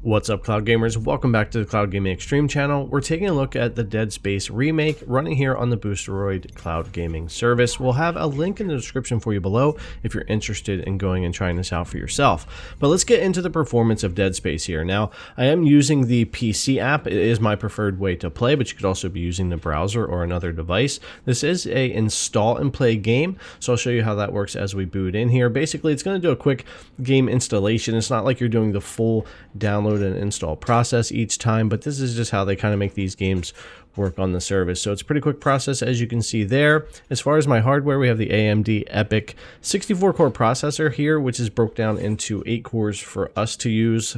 What's up, Cloud Gamers? Welcome back to the Cloud Gaming Extreme channel. We're taking a look at the Dead Space Remake running here on the Boosteroid Cloud Gaming Service. We'll have a link in the description for you below if you're interested in going and trying this out for yourself. But let's get into the performance of Dead Space here. Now, I am using the PC app. It is my preferred way to play, but you could also be using the browser or another device. This is a install and play game, so I'll show you how that works as we boot in here. Basically, it's going to do a quick game installation. It's not like you're doing the full download and install process each time, but this is just how they kind of make these games work on the service. So it's a pretty quick process, as you can see there. As far as my hardware, we have the AMD EPIC 64 core processor here, which is broke down into 8 cores for us to use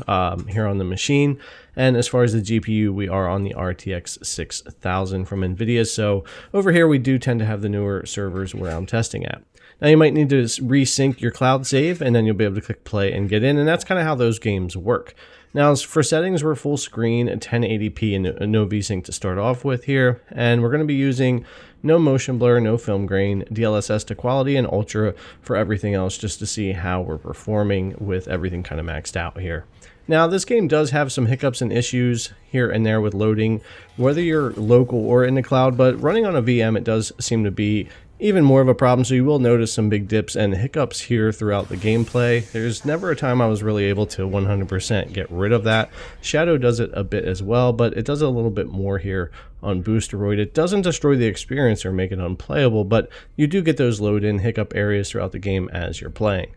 here on the machine. And as far as the GPU, we are on the RTX 6000 from NVIDIA. So over here, we do tend to have the newer servers where I'm testing at. Now you might need to resync your cloud save, and then you'll be able to click play and get in, and that's kind of how those games work. Now for settings, we're full screen, 1080p, and no VSync to start off with here, and we're going to be using no motion blur, no film grain, DLSS to quality, and ultra for everything else, just to see how we're performing with everything kind of maxed out here. Now this game does have some hiccups and issues here and there with loading, whether you're local or in the cloud, but running on a VM, it does seem to be even more of a problem, so you will notice some big dips and hiccups here throughout the gameplay. There's never a time I was really able to 100% get rid of that. Shadow does it a bit as well, but it does it a little bit more here on Boosteroid. It doesn't destroy the experience or make it unplayable, but you do get those load-in hiccup areas throughout the game as you're playing.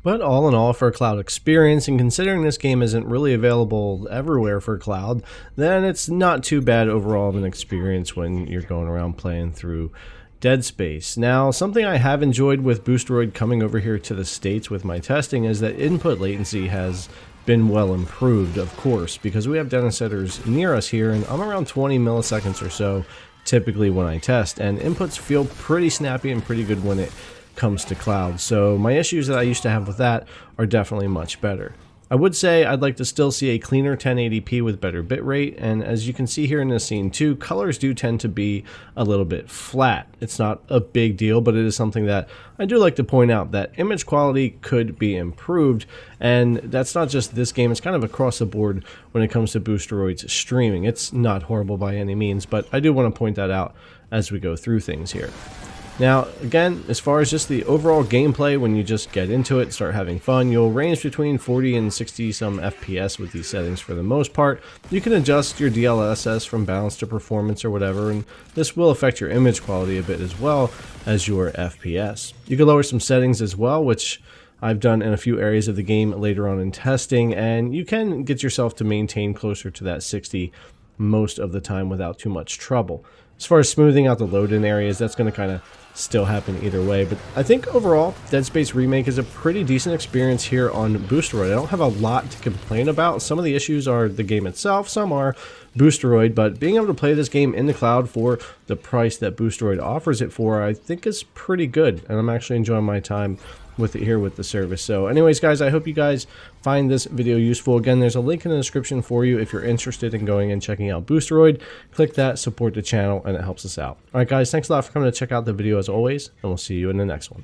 But all in all, for a cloud experience, and considering this game isn't really available everywhere for cloud, then it's not too bad overall of an experience when you're going around playing through Dead Space. Now, something I have enjoyed with Boosteroid coming over here to the States with my testing is that input latency has been well improved, of course, because we have data centers near us here, and I'm around 20 milliseconds or so typically when I test, and inputs feel pretty snappy and pretty good when it comes to cloud. So my issues that I used to have with that are definitely much better. I would say I'd like to still see a cleaner 1080p with better bitrate, and as you can see here in this scene too, colors do tend to be a little bit flat. It's not a big deal, but it is something that I do like to point out, that image quality could be improved, and that's not just this game, it's kind of across the board when it comes to Boosteroid's streaming. It's not horrible by any means, but I do want to point that out as we go through things here. Now, again, as far as just the overall gameplay, when you just get into it, start having fun, you'll range between 40 and 60 some FPS with these settings for the most part. You can adjust your DLSS from balance to performance or whatever, and this will affect your image quality a bit as well as your FPS. You can lower some settings as well, which I've done in a few areas of the game later on in testing, and you can get yourself to maintain closer to that 60 most of the time without too much trouble. As far as smoothing out the load-in areas, that's going to kind of still happen either way, but I think overall Dead Space Remake is a pretty decent experience here on Boosteroid. I don't have a lot to complain about. Some of the issues are the game itself, some are Boosteroid, but being able to play this game in the cloud for the price that Boosteroid offers it for, I think is pretty good, and I'm actually enjoying my time with it here with the service. So anyways, guys, I hope you guys find this video useful. Again, there's a link in the description for you if you're interested in going and checking out Boosteroid. Click that, support the channel, and it helps us out. All right, guys, thanks a lot for coming to check out the video as always, and we'll see you in the next one.